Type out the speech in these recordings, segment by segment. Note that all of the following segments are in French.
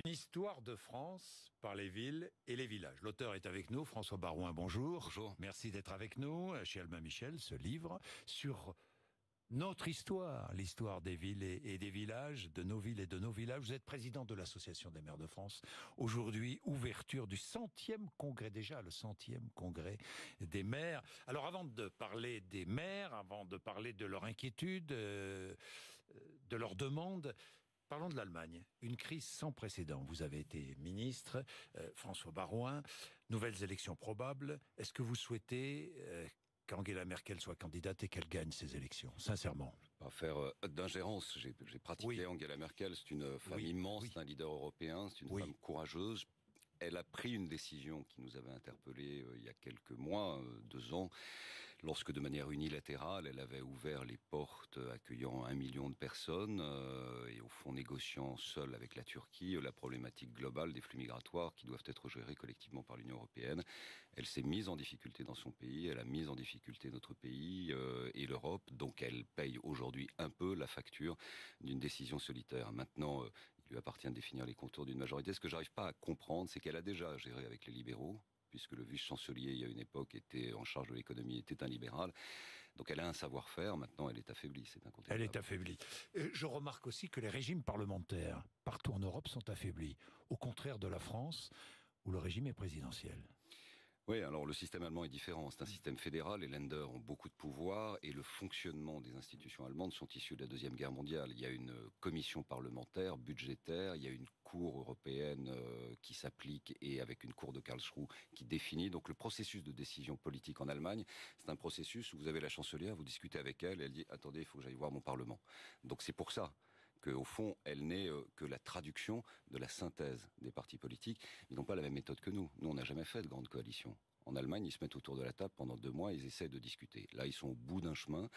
Histoire de France par les villes et les villages. L'auteur est avec nous, François Barouin, bonjour. Bonjour. Merci d'être avec nous. Chez Albin Michel, ce livre sur notre histoire, l'histoire des villes et des villages, de nos villes et de nos villages. Vous êtes président de l'Association des maires de France. Aujourd'hui, ouverture du 100e congrès, déjà le 100e congrès des maires. Alors avant de parler des maires, avant de parler de leur inquiétude, de leurs demandes, parlons de l'Allemagne. Une crise sans précédent. Vous avez été ministre, François Barouin. Nouvelles élections probables. Est-ce que vous souhaitez qu'Angela Merkel soit candidate et qu'elle gagne ces élections, sincèrement? Pas faire d'ingérence. J'ai pratiqué Angela Merkel. C'est une femme immense, c'est un leader européen, c'est une femme courageuse. Elle a pris une décision qui nous avait interpellés il y a quelques mois, 2 ans, lorsque de manière unilatérale, elle avait ouvert les portes accueillant 1 million de personnes et au fond négociant seule avec la Turquie la problématique globale des flux migratoires qui doivent être gérés collectivement par l'Union européenne. Elle s'est mise en difficulté dans son pays, elle a mis en difficulté notre pays et l'Europe, donc elle paye aujourd'hui un peu la facture d'une décision solitaire. Maintenant, il lui appartient de définir les contours d'une majorité. Ce que j'arrive pas à comprendre, c'est qu'elle a déjà géré avec les libéraux, puisque le vice-chancelier, il y a une époque, était en charge de l'économie, était un libéral. Donc elle a un savoir-faire, maintenant elle est affaiblie, c'est incontestable. Elle est affaiblie. Je remarque aussi que les régimes parlementaires, partout en Europe, sont affaiblis. Au contraire de la France, où le régime est présidentiel. Oui, alors le système allemand est différent. C'est un système fédéral, les Länder ont beaucoup de pouvoir et le fonctionnement des institutions allemandes sont issus de la Deuxième Guerre mondiale. Il y a une commission parlementaire, budgétaire, il y a une cour européenne qui s'applique et avec une cour de Karlsruhe qui définit. Donc le processus de décision politique en Allemagne, c'est un processus où vous avez la chancelière, vous discutez avec elle, elle dit « Attendez, il faut que j'aille voir mon Parlement ». Donc c'est pour ça qu'au fond, elle n'est que la traduction de la synthèse des partis politiques. Ils n'ont pas la même méthode que nous. Nous, on n'a jamais fait de grande coalition. En Allemagne, ils se mettent autour de la table pendant 2 mois, ils essaient de discuter. Là, ils sont au bout d'un chemin.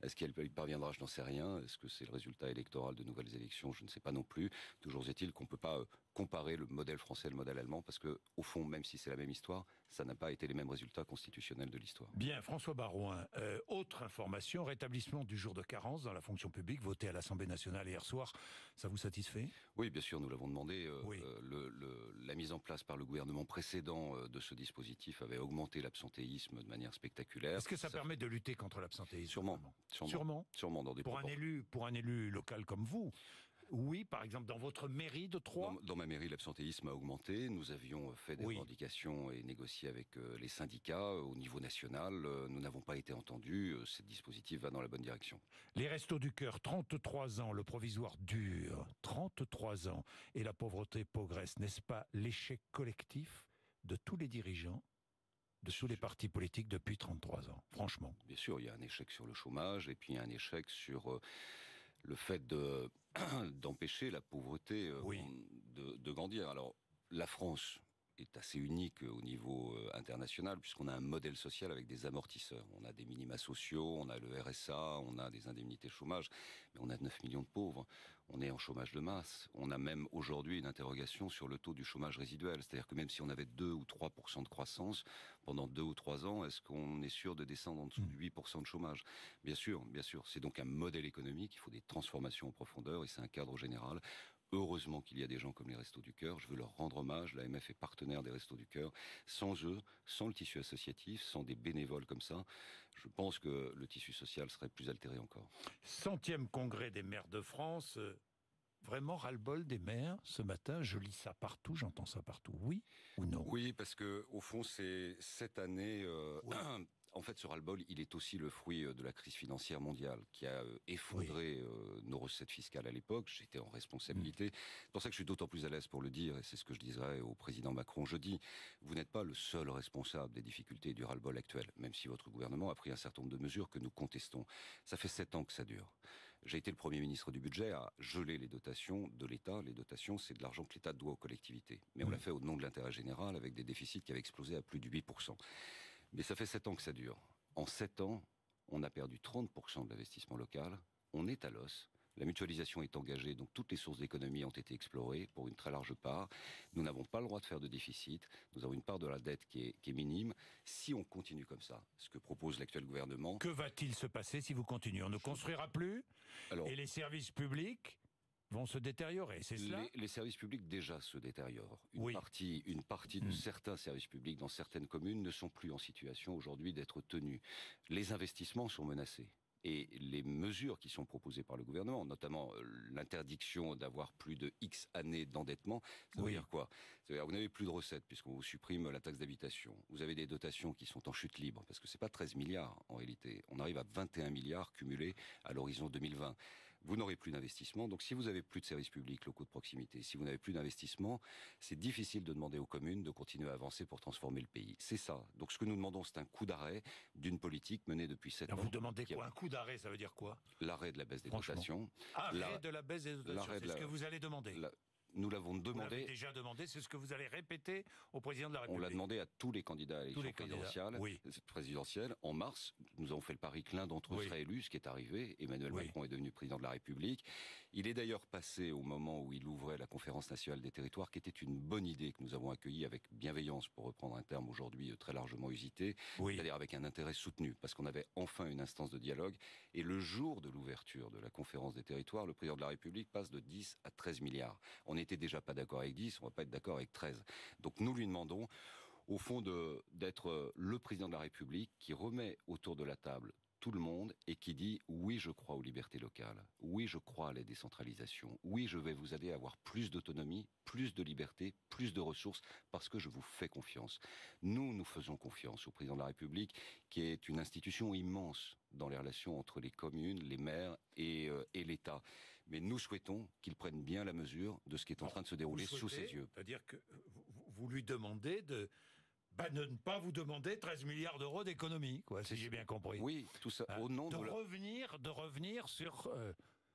Est-ce qu'elle parviendra? Je n'en sais rien. Est-ce que c'est le résultat électoral de nouvelles élections? Je ne sais pas non plus. Toujours est-il qu'on ne peut pas comparer le modèle français et le modèle allemand, parce que, au fond, même si c'est la même histoire, ça n'a pas été les mêmes résultats constitutionnels de l'histoire. Bien, François Barouin, autre information, rétablissement du jour de carence dans la fonction publique, voté à l'Assemblée nationale hier soir, ça vous satisfait? Oui, bien sûr, nous l'avons demandé. La mise en place par le gouvernement précédent de ce dispositif avait augmenté l'absentéisme de manière spectaculaire. Est-ce que ça permet de lutter contre l'absentéisme? Sûrement. Dans des pour un élu local comme vous? Oui, par exemple, dans votre mairie de Troyes? Dans ma mairie, l'absentéisme a augmenté. Nous avions fait des revendications et négocié avec les syndicats au niveau national. Nous n'avons pas été entendus. Ce dispositif va dans la bonne direction. Les Restos du Cœur, 33 ans, le provisoire dure, 33 ans, et la pauvreté progresse. N'est-ce pas l'échec collectif de tous les dirigeants, de tous les partis politiques depuis 33 ans, franchement? Bien sûr, il y a un échec sur le chômage, et puis il y a un échec sur le fait d'empêcher la pauvreté de grandir. Alors, la France est assez unique au niveau international, puisqu'on a un modèle social avec des amortisseurs. On a des minima sociaux, on a le RSA, on a des indemnités chômage, mais on a 9 millions de pauvres. On est en chômage de masse. On a même aujourd'hui une interrogation sur le taux du chômage résiduel. C'est-à-dire que même si on avait 2 ou 3% de croissance pendant 2 ou 3 ans, est-ce qu'on est sûr de descendre en dessous de 8% de chômage? Bien sûr, bien sûr. C'est donc un modèle économique, il faut des transformations en profondeur, et c'est un cadre général. Heureusement qu'il y a des gens comme les Restos du Cœur, je veux leur rendre hommage, l'AMF est partenaire des Restos du Cœur. Sans eux, sans le tissu associatif, sans des bénévoles comme ça, je pense que le tissu social serait plus altéré encore. 100e congrès des maires de France, vraiment ras-le-bol des maires ce matin, je lis ça partout, j'entends ça partout, oui ou non? Oui, parce que au fond, c'est cette année... En fait, ce ras-le-bol, il est aussi le fruit de la crise financière mondiale qui a effondré nos recettes fiscales à l'époque. J'étais en responsabilité. C'est pour ça que je suis d'autant plus à l'aise pour le dire, et c'est ce que je dirais au président Macron jeudi. Vous n'êtes pas le seul responsable des difficultés du ras-le-bol actuel, même si votre gouvernement a pris un certain nombre de mesures que nous contestons. Ça fait 7 ans que ça dure. J'ai été le Premier ministre du budget à geler les dotations de l'État. Les dotations, c'est de l'argent que l'État doit aux collectivités. Mais on l'a fait au nom de l'intérêt général avec des déficits qui avaient explosé à plus de 8%. Mais ça fait 7 ans que ça dure. En 7 ans, on a perdu 30% de l'investissement local. On est à l'os. La mutualisation est engagée, donc toutes les sources d'économie ont été explorées pour une très large part. Nous n'avons pas le droit de faire de déficit. Nous avons une part de la dette qui est minime. Si on continue comme ça, ce que propose l'actuel gouvernement... Que va-t-il se passer si vous continuez? On ne construira plus? Et les services publics vont se détériorer, c'est cela? Les services publics déjà se détériorent. Oui. Une partie de certains services publics dans certaines communes ne sont plus en situation aujourd'hui d'être tenus. Les investissements sont menacés. Et les mesures qui sont proposées par le gouvernement, notamment l'interdiction d'avoir plus de X années d'endettement, ça veut dire quoi? Ça veut dire que vous n'avez plus de recettes puisqu'on vous supprime la taxe d'habitation. Vous avez des dotations qui sont en chute libre parce que c'est pas 13 milliards en réalité. On arrive à 21 milliards cumulés à l'horizon 2020. Vous n'aurez plus d'investissement. Donc si vous n'avez plus de services publics locaux de proximité, si vous n'avez plus d'investissement, c'est difficile de demander aux communes de continuer à avancer pour transformer le pays. C'est ça. Donc ce que nous demandons, c'est un coup d'arrêt d'une politique menée depuis 7 ans. Vous demandez quoi? Un coup d'arrêt, ça veut dire quoi? L'arrêt de la baisse des dotations. Arrêt de la baisse des dotations, c'est ce que vous allez demander. Nous l'avons demandé. Vous l'avez déjà demandé, c'est ce que vous allez répéter au président de la République. On l'a demandé à tous les candidats à l'élection présidentielle. En mars, nous avons fait le pari que l'un d'entre eux serait élu, ce qui est arrivé. Emmanuel Macron est devenu président de la République. Il est d'ailleurs passé au moment où il ouvrait la conférence nationale des territoires, qui était une bonne idée que nous avons accueillie avec bienveillance, pour reprendre un terme aujourd'hui très largement usité, c'est-à-dire avec un intérêt soutenu, parce qu'on avait enfin une instance de dialogue. Et le jour de l'ouverture de la conférence des territoires, le président de la République passe de 10 à 13 milliards. On n'était déjà pas d'accord avec 10, on ne va pas être d'accord avec 13. Donc nous lui demandons, au fond, d'être le président de la République qui remet autour de la table tout le monde et qui dit oui, je crois aux libertés locales, oui, je crois à la décentralisation, oui, je vais vous aider à avoir plus d'autonomie, plus de liberté, plus de ressources, parce que je vous fais confiance. Nous faisons confiance au président de la République, qui est une institution immense dans les relations entre les communes, les maires et l'État. Mais nous souhaitons qu'il prenne bien la mesure de ce qui est en train de se dérouler sous ses yeux. C'est-à-dire que vous lui demandez de ne pas vous demander 13 milliards d'euros d'économie, quoi, si j'ai bien compris. Oui, tout ça au nom de revenir sur...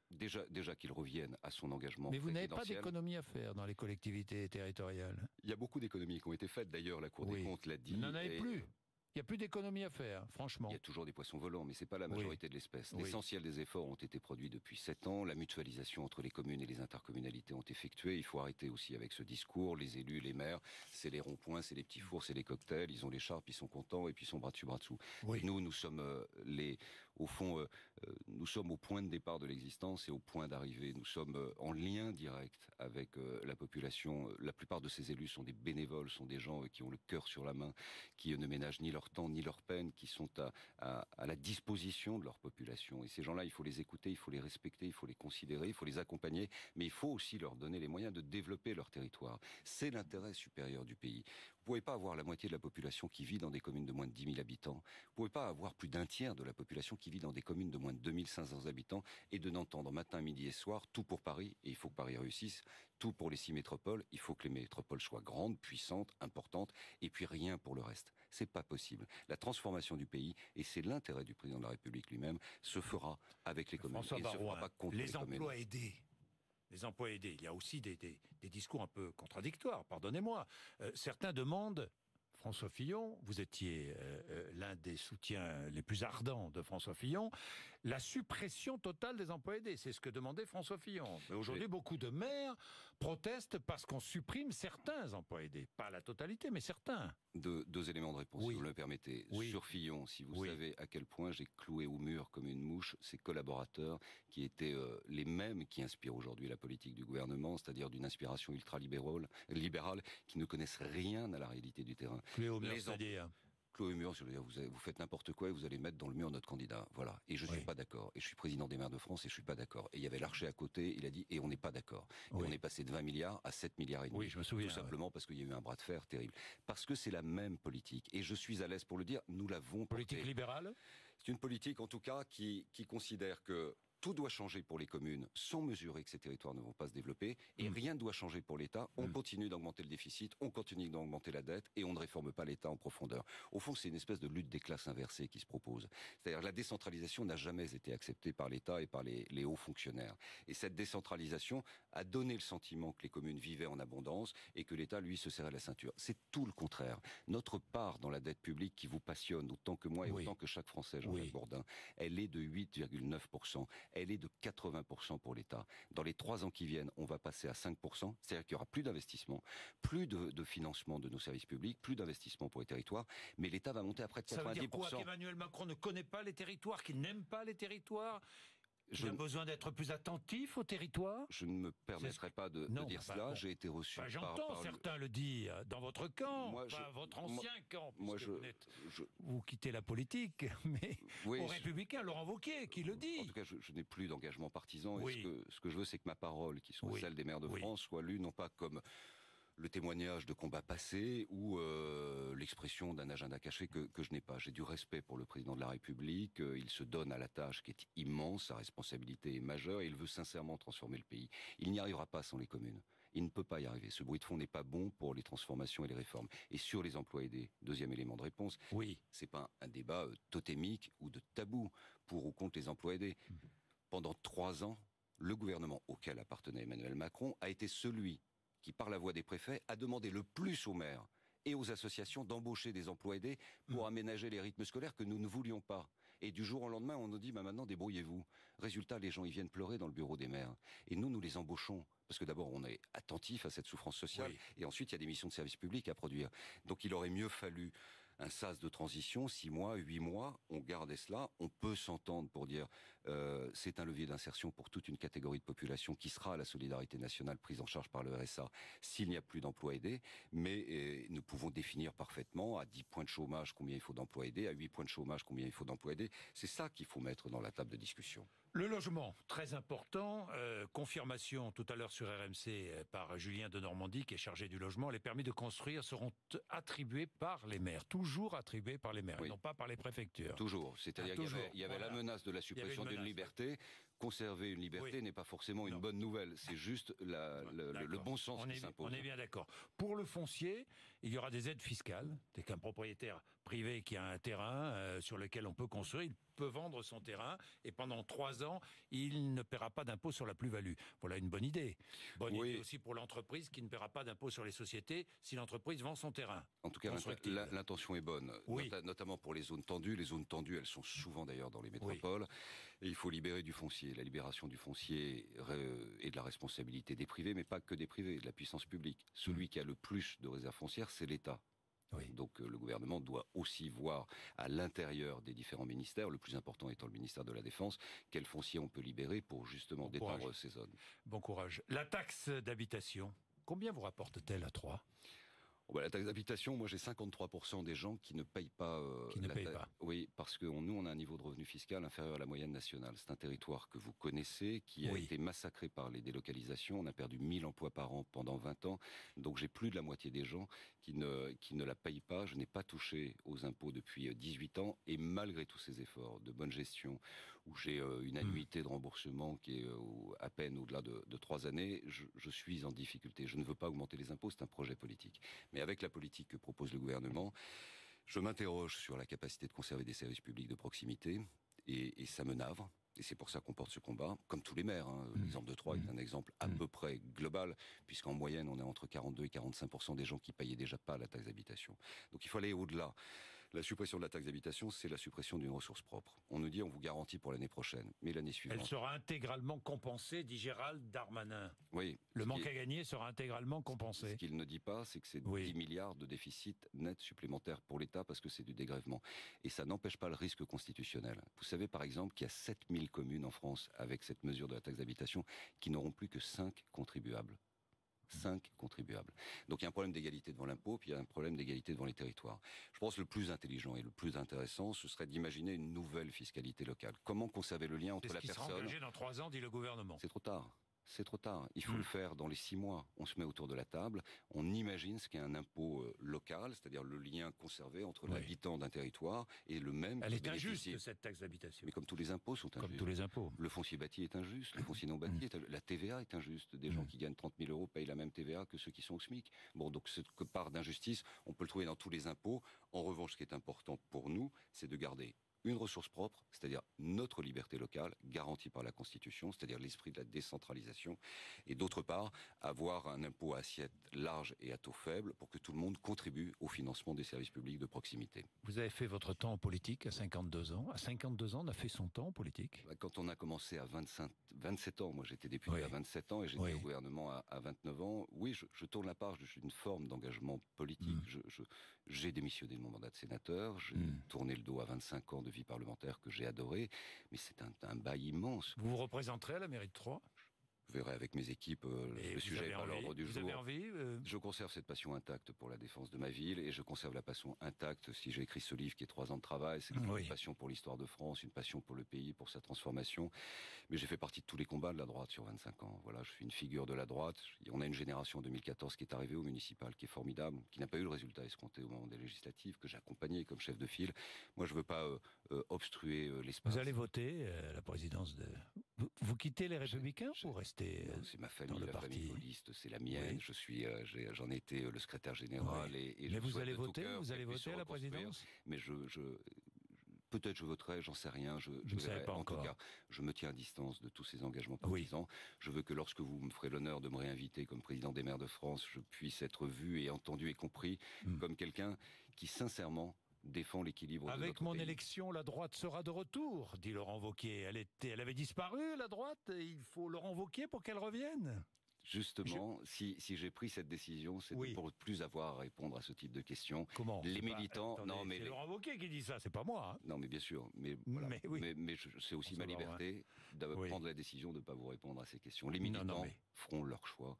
Déjà qu'il revienne à son engagement présidentiel. Mais vous n'avez pas d'économie à faire dans les collectivités territoriales. Il y a beaucoup d'économies qui ont été faites, d'ailleurs la Cour des comptes l'a dit. Vous n'en avez plus. Il n'y a plus d'économie à faire, franchement. Il y a toujours des poissons volants, mais ce n'est pas la majorité de l'espèce. L'essentiel des efforts ont été produits depuis 7 ans. La mutualisation entre les communes et les intercommunalités ont effectué. Il faut arrêter aussi avec ce discours. Les élus, les maires, c'est les ronds-points, c'est les petits fours, c'est les cocktails. Ils ont l'écharpe, ils sont contents et puis ils sont bras dessus, bras dessous. Nous sommes au fond, nous sommes au point de départ de l'existence et au point d'arrivée. Nous sommes en lien direct avec la population. La plupart de ces élus sont des bénévoles, sont des gens qui ont le cœur sur la main, qui ne ménagent ni leur temps ni leur peine, qui sont à la disposition de leur population. Et ces gens-là, il faut les écouter, il faut les respecter, il faut les considérer, il faut les accompagner, mais il faut aussi leur donner les moyens de développer leur territoire. C'est l'intérêt supérieur du pays. Vous ne pouvez pas avoir la moitié de la population qui vit dans des communes de moins de 10 000 habitants. Vous ne pouvez pas avoir plus d'un tiers de la population qui vit dans des communes de moins de 2 500 habitants et de n'entendre matin, midi et soir tout pour Paris, et il faut que Paris réussisse, tout pour les 6 métropoles, il faut que les métropoles soient grandes, puissantes, importantes, et puis rien pour le reste. C'est pas possible. La transformation du pays, et c'est l'intérêt du président de la République lui-même, se fera avec les communes. François Baroin, et ne se fera pas contre les communes. Emplois aidés. Les emplois aidés. Il y a aussi des discours un peu contradictoires, pardonnez-moi. Certains demandent, François Fillon, vous étiez l'un des soutiens les plus ardents de François Fillon, la suppression totale des emplois aidés. C'est ce que demandait François Fillon. Mais aujourd'hui, beaucoup de maires protestent parce qu'on supprime certains emplois aidés. Pas la totalité, mais certains. Deux éléments de réponse, si vous le permettez. Sur Fillon, si vous savez à quel point j'ai cloué au mur comme une mouche ses collaborateurs qui étaient les mêmes qui inspirent aujourd'hui la politique du gouvernement, c'est-à-dire d'une inspiration ultra-libérale, qui ne connaissent rien à la réalité du terrain. Cloué au mur, c'est-à-dire cloué au mur, vous faites n'importe quoi et vous allez mettre dans le mur notre candidat. Voilà. Et je suis pas d'accord. Et je suis président des maires de France et je suis pas d'accord. Et il y avait Larcher à côté, il a dit, et on n'est pas d'accord. Et on est passé de 20 milliards à 7 milliards et demi. Oui, je me souviens. Tout simplement parce qu'il y a eu un bras de fer terrible. Parce que c'est la même politique. Et je suis à l'aise pour le dire, nous l'avons portée. Politique libérale ? C'est une politique, en tout cas, qui considère que tout doit changer pour les communes sans mesurer que ces territoires ne vont pas se développer et rien ne doit changer pour l'État. On continue d'augmenter le déficit, on continue d'augmenter la dette et on ne réforme pas l'État en profondeur. Au fond, c'est une espèce de lutte des classes inversées qui se propose. C'est-à-dire la décentralisation n'a jamais été acceptée par l'État et par les hauts fonctionnaires. Et cette décentralisation a donné le sentiment que les communes vivaient en abondance et que l'État, lui, se serrait la ceinture. C'est tout le contraire. Notre part dans la dette publique qui vous passionne autant que moi et autant que chaque Français, Jean-Jacques Bourdin, elle est de 8,9%. Elle est de 80% pour l'État. Dans les 3 ans qui viennent, on va passer à 5%, c'est-à-dire qu'il y aura plus d'investissement, plus de financement de nos services publics, plus d'investissement pour les territoires, mais l'État va monter à près de 90%. Ça veut dire quoi, qu'Emmanuel Macron ne connaît pas les territoires, qu'il n'aime pas les territoires ? Il a besoin d'être plus attentif au territoire. Je ne me permettrai pas de dire cela. Bon. J'ai été reçu j'entends certains le dire dans votre camp, votre ancien camp, vous quittez la politique, mais aux Républicains, Laurent Wauquiez qui le dit. En tout cas, je n'ai plus d'engagement partisan. Et ce que je veux, c'est que ma parole, qui soit celle des maires de France, soit lue non pas comme le témoignage de combats passés ou l'expression d'un agenda caché que je n'ai pas. J'ai du respect pour le président de la République, il se donne à la tâche qui est immense, sa responsabilité est majeure et il veut sincèrement transformer le pays. Il n'y arrivera pas sans les communes. Il ne peut pas y arriver. Ce bruit de fond n'est pas bon pour les transformations et les réformes. Et sur les emplois aidés, deuxième élément de réponse, c'est pas un débat totémique ou de tabou pour ou contre les emplois aidés. Pendant 3 ans, le gouvernement auquel appartenait Emmanuel Macron a été celui qui, par la voix des préfets, a demandé le plus aux maires et aux associations d'embaucher des emplois aidés pour aménager les rythmes scolaires que nous ne voulions pas. Et du jour au lendemain, on nous dit maintenant débrouillez-vous. Résultat, les gens ils viennent pleurer dans le bureau des maires. Et nous les embauchons. Parce que d'abord, on est attentif à cette souffrance sociale. Et ensuite, il y a des missions de service public à produire. Donc il aurait mieux fallu un sas de transition, 6 mois, 8 mois, on gardait cela, on peut s'entendre pour dire c'est un levier d'insertion pour toute une catégorie de population qui sera à la solidarité nationale prise en charge par le RSA s'il n'y a plus d'emplois aidés, mais nous pouvons définir parfaitement à 10 points de chômage combien il faut d'emplois aidés, à 8 points de chômage combien il faut d'emplois aidés, c'est ça qu'il faut mettre dans la table de discussion. Le logement, très important. Confirmation tout à l'heure sur RMC par Julien de Normandie, qui est chargé du logement. Les permis de construire seront attribués par les maires. Toujours attribués par les maires, et non pas par les préfectures. Toujours. C'est-à-dire qu'il y avait la menace de la suppression d'une liberté. Conserver une liberté n'est pas forcément une bonne nouvelle. C'est juste le bon sens qui s'impose. On est bien d'accord. Pour le foncier, il y aura des aides fiscales. Dès qu'un propriétaire privé qui a un terrain sur lequel on peut construire, il peut vendre son terrain et pendant 3 ans, il ne paiera pas d'impôt sur la plus-value. Voilà une bonne idée. Bonne idée aussi pour l'entreprise qui ne paiera pas d'impôt sur les sociétés si l'entreprise vend son terrain. En tout cas, l'intention est bonne, notamment pour les zones tendues. Les zones tendues, elles sont souvent d'ailleurs dans les métropoles. Et il faut libérer du foncier. La libération du foncier est de la responsabilité des privés, mais pas que des privés, de la puissance publique. Celui qui a le plus de réserves foncières, c'est l'État. Donc le gouvernement doit aussi voir à l'intérieur des différents ministères, le plus important étant le ministère de la Défense, quel foncier on peut libérer pour justement détendre ces zones. Bon courage. La taxe d'habitation, combien vous rapporte-t-elle à Troyes ? La taxe d'habitation, moi j'ai 53% des gens qui ne payent pas. Oui, parce que nous on a un niveau de revenu fiscal inférieur à la moyenne nationale. C'est un territoire que vous connaissez, qui a été massacré par les délocalisations. On a perdu 1000 emplois par an pendant 20 ans. Donc j'ai plus de la moitié des gens qui ne la payent pas. Je n'ai pas touché aux impôts depuis 18 ans. Et malgré tous ces efforts de bonne gestion, où j'ai une annuité de remboursement qui est à peine au-delà de 3 années, je suis en difficulté. Je ne veux pas augmenter les impôts, c'est un projet politique. Mais avec la politique que propose le gouvernement, je m'interroge sur la capacité de conserver des services publics de proximité, et ça me navre. Et c'est pour ça qu'on porte ce combat, comme tous les maires. L'exemple de Troyes est un exemple à peu près global, puisqu'en moyenne, on est entre 42 et 45% des gens qui payaient déjà pas la taxe d'habitation. Donc il faut aller au-delà. La suppression de la taxe d'habitation, c'est la suppression d'une ressource propre. On nous dit, on vous garantit pour l'année prochaine, mais l'année suivante... Elle sera intégralement compensée, dit Gérald Darmanin. Oui. Le manque à gagner sera intégralement compensé. Ce qu'il ne dit pas, c'est que c'est 10 milliards de déficit net supplémentaire pour l'État, parce que c'est du dégrèvement. Et ça n'empêche pas le risque constitutionnel. Vous savez, par exemple, qu'il y a 7000 communes en France, avec cette mesure de la taxe d'habitation, qui n'auront plus que 5 contribuables. 5 contribuables. Donc il y a un problème d'égalité devant l'impôt, puis il y a un problème d'égalité devant les territoires. Je pense que le plus intelligent et le plus intéressant, ce serait d'imaginer une nouvelle fiscalité locale. Comment conserver le lien entre la personne... C'est ce qui sera engagé dans 3 ans, dit le gouvernement. C'est trop tard. C'est trop tard. Il faut le faire dans les 6 mois. On se met autour de la table, on imagine ce qu'est un impôt local, c'est-à-dire le lien conservé entre l'habitant d'un territoire et le même... Elle est injuste, cette taxe d'habitation. Mais comme tous les impôts sont injustes. Comme tous les impôts. Le foncier bâti est injuste, le foncier non bâti la TVA est injuste. Des gens qui gagnent 30 000 € payent la même TVA que ceux qui sont au SMIC. Bon, donc cette part d'injustice, on peut le trouver dans tous les impôts. En revanche, ce qui est important pour nous, c'est de garder une ressource propre, c'est-à-dire notre liberté locale, garantie par la Constitution, c'est-à-dire l'esprit de la décentralisation, et d'autre part, avoir un impôt à assiette large et à taux faible pour que tout le monde contribue au financement des services publics de proximité. Vous avez fait votre temps en politique à 52 ans. À 52 ans, on a fait son temps en politique. Quand on a commencé à 27 ans, moi j'étais député à 27 ans et j'étais au gouvernement à 29 ans, oui, je tourne la page, j'ai une forme d'engagement politique. J'ai démissionné de mon mandat de sénateur, j'ai tourné le dos à 25 ans de vie parlementaire que j'ai adoré, mais c'est un bail immense. Vous vous représenterez à la mairie de Troyes? Je verrai avec mes équipes, le sujet n'est pas à l'ordre du jour. Vous avez envie Je conserve cette passion intacte pour la défense de ma ville et je conserve la passion intacte si j'ai écrit ce livre qui est 3 ans de travail. C'est une passion pour l'histoire de France, une passion pour le pays, pour sa transformation. Mais j'ai fait partie de tous les combats de la droite sur 25 ans. Voilà, je suis une figure de la droite. On a une génération en 2014 qui est arrivée au municipal, qui est formidable, qui n'a pas eu le résultat escompté au moment des législatives, que j'ai accompagné comme chef de file. Moi, je ne veux pas obstruer l'espace. Vous allez voter à la présidence de... Vous quittez les Républicains ou restez non, c'est ma famille, la famille gaulliste, c'est la mienne. Je suis, j'en ai été le secrétaire général et mais vous allez voter, vous allez voter à la présidence. Mais peut-être je voterai, j'en sais rien. Je ne savais pas encore. En tout cas, je me tiens à distance de tous ces engagements partisans. Je veux que lorsque vous me ferez l'honneur de me réinviter comme président des maires de France, je puisse être vu et entendu et compris comme quelqu'un qui sincèrement défend l'équilibre de notre pays. Avec mon élection, la droite sera de retour, dit Laurent Wauquiez. Elle avait disparu, la droite, et il faut Laurent Wauquiez pour qu'elle revienne. Justement, si j'ai pris cette décision, c'est pour plus avoir à répondre à ce type de questions. Comment? Les militants, attendez, c'est Laurent Wauquiez qui dit ça, c'est pas moi. Hein. Non, mais bien sûr, mais voilà. Mais c'est aussi ma liberté de prendre la décision de ne pas vous répondre à ces questions. Les militants feront leur choix.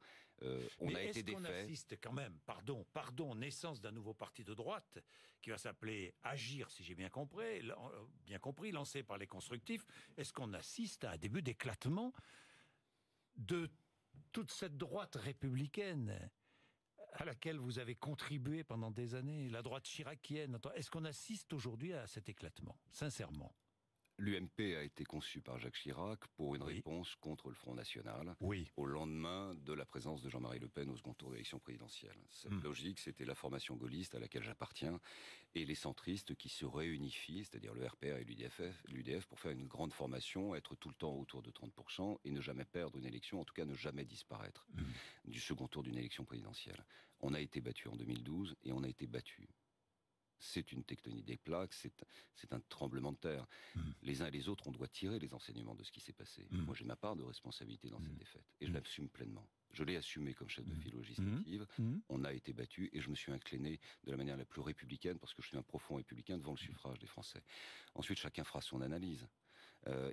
On a été défaits. Est-ce qu'on assiste quand même, pardon, naissance d'un nouveau parti de droite qui va s'appeler Agir, si j'ai bien compris, lancé par les constructifs. Est-ce qu'on assiste à un début d'éclatement de toute cette droite républicaine à laquelle vous avez contribué pendant des années, la droite chiracienne? Est-ce qu'on assiste aujourd'hui à cet éclatement, sincèrement? L'UMP a été conçue par Jacques Chirac pour une réponse contre le Front National au lendemain de la présence de Jean-Marie Le Pen au second tour de l'élection présidentielle. Cette logique, c'était la formation gaulliste à laquelle j'appartiens et les centristes qui se réunifient, c'est-à-dire le RPR et l'UDF, pour faire une grande formation, être tout le temps autour de 30% et ne jamais perdre une élection, en tout cas ne jamais disparaître du second tour d'une élection présidentielle. On a été battu en 2012 et on a été battu. C'est une tectonique des plaques, c'est un tremblement de terre. Les uns et les autres, on doit tirer les enseignements de ce qui s'est passé. Moi, j'ai ma part de responsabilité dans cette défaite, et je l'assume pleinement. Je l'ai assumé comme chef de file législative, on a été battu, et je me suis incliné de la manière la plus républicaine, parce que je suis un profond républicain devant le suffrage des Français. Ensuite, chacun fera son analyse.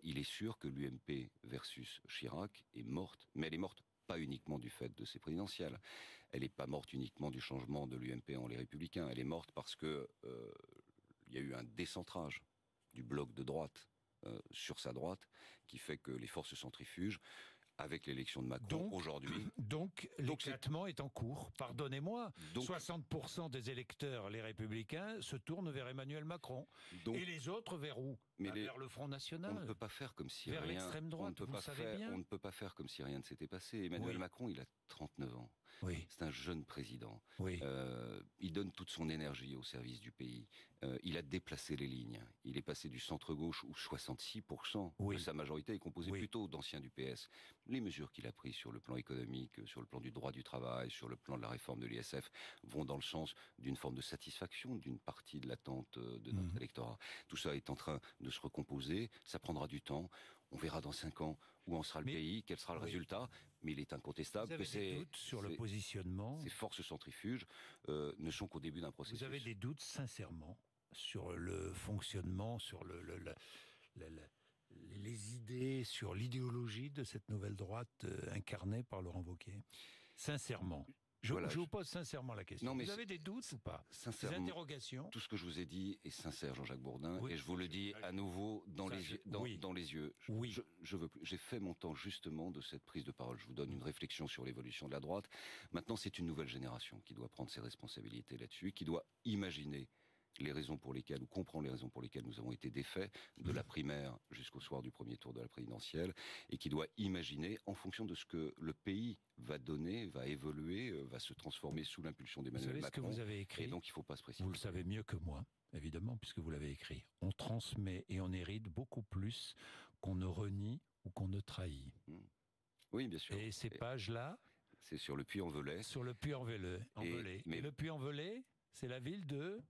Il est sûr que l'UMP versus Chirac est morte, mais elle est morte pas uniquement du fait de ces présidentielles. Elle n'est pas morte uniquement du changement de l'UMP en les Républicains. Elle est morte parce que il y a eu un décentrage du bloc de droite sur sa droite qui fait que les forces centrifuges, avec l'élection de Macron aujourd'hui... Donc l'éclatement est en cours. Pardonnez-moi, 60% des électeurs, les Républicains, se tournent vers Emmanuel Macron. Et les autres vers où? Vers le Front National. On ne peut pas faire comme si vers l'extrême droite, vous le savez bien. On ne peut pas faire comme si rien ne s'était passé. Emmanuel Macron, il a 39 ans. C'est un jeune président. Il donne toute son énergie au service du pays. Il a déplacé les lignes. Il est passé du centre-gauche où 66% de sa majorité est composée plutôt d'anciens du PS. Les mesures qu'il a prises sur le plan économique, sur le plan du droit du travail, sur le plan de la réforme de l'ISF vont dans le sens d'une forme de satisfaction d'une partie de l'attente de notre électorat. Tout ça est en train de se recomposer. Ça prendra du temps. On verra dans 5 ans où en sera le pays, quel sera le résultat. Mais il est incontestable que ces forces centrifuges ne sont qu'au début d'un processus. Vous avez des doutes, sincèrement, sur le fonctionnement, sur les idées, sur l'idéologie de cette nouvelle droite incarnée par Laurent Wauquiez? Sincèrement. Je vous pose sincèrement la question. Vous avez des doutes ou pas? Des interrogations? Tout ce que je vous ai dit est sincère, Jean-Jacques Bourdin, et je vous le dis à nouveau dans les yeux. J'ai fait mon temps justement de cette prise de parole. Je vous donne une réflexion sur l'évolution de la droite. Maintenant, c'est une nouvelle génération qui doit prendre ses responsabilités là-dessus, qui doit imaginer les raisons pour lesquelles, ou comprendre les raisons pour lesquelles nous avons été défaits, de la primaire jusqu'au soir du premier tour de la présidentielle, et qui doit imaginer, en fonction de ce que le pays va donner, va évoluer, va se transformer sous l'impulsion d'Emmanuel Macron. Vous savez ce que vous avez écrit? Et donc il ne faut pas se précipiter. Vous le savez mieux que moi, évidemment, puisque vous l'avez écrit. On transmet et on hérite beaucoup plus qu'on ne renie ou qu'on ne trahit. Oui, bien sûr. Et ces pages-là... C'est sur le Puy-en-Velay. Sur le Puy-en-Velay. Et le Puy-en-Velay, c'est la ville de...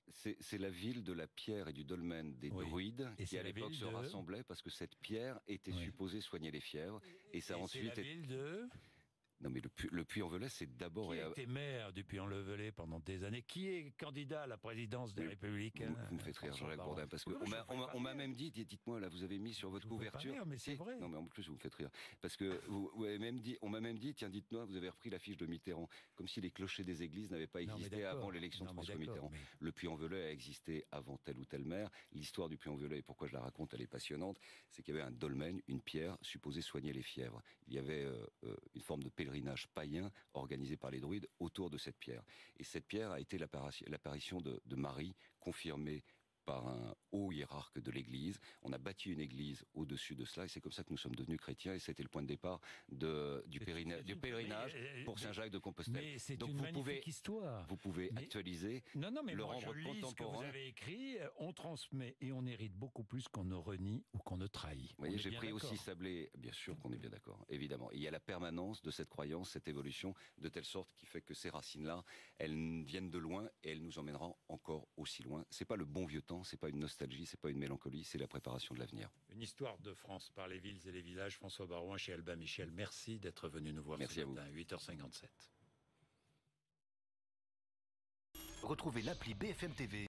C'est la ville de la pierre et du dolmen des druides qui à l'époque se rassemblaient parce que cette pierre était supposée soigner les fièvres. Et ça ensuite... C'est la ville de... Non, mais le Puy-en-Velay, c'est d'abord... Qui a été maire du Puy-en-Velay pendant des années? Qui est candidat à la présidence des Républicains? Vous me faites rire, Jean-Jacques Bourdin, parce qu'on m'a même dit, dites-moi, là, vous avez mis sur votre couverture... Rire, mais c'est vrai. Non, mais en plus, vous me faites rire. Parce que vous avez même dit, on m'a même dit, tiens, dites-moi, vous avez repris l'affiche de Mitterrand, comme si les clochers des églises n'avaient pas existé avant l'élection de François Mitterrand. Mais... Le Puy-en-Velay a existé avant tel ou tel maire. L'histoire du Puy-en-Velay, et pourquoi je la raconte, elle est passionnante, c'est qu'il y avait un dolmen, une pierre, supposée soigner les fièvres. Il y avait une forme de pèlerinage païen organisé par les druides autour de cette pierre. Et cette pierre a été l'apparition de Marie, confirmée par un haut hiérarque de l'Église. On a bâti une église au-dessus de cela, et c'est comme ça que nous sommes devenus chrétiens, et c'était le point de départ du pèlerinage pour Saint-Jacques de Compostelle. Mais c'est une magnifique histoire. Vous pouvez actualiser, le rendre contemporain. Ce que vous avez écrit, on transmet et on hérite beaucoup plus qu'on ne renie ou qu'on ne trahit. Vous voyez, j'ai pris aussi Sablé, bien sûr qu'on est bien d'accord, évidemment. Et il y a la permanence de cette croyance, cette évolution, de telle sorte qui fait que ces racines-là, elles viennent de loin et elles nous emmèneront encore aussi loin. C'est pas le bon vieux temps, c'est pas une nostalgie, c'est pas une mélancolie, c'est la préparation de l'avenir. Une histoire de France par les villes et les villages. François Barouin chez Albin Michel. Merci d'être venu nous voir ce matin, 8h57. Retrouvez l'appli BFM TV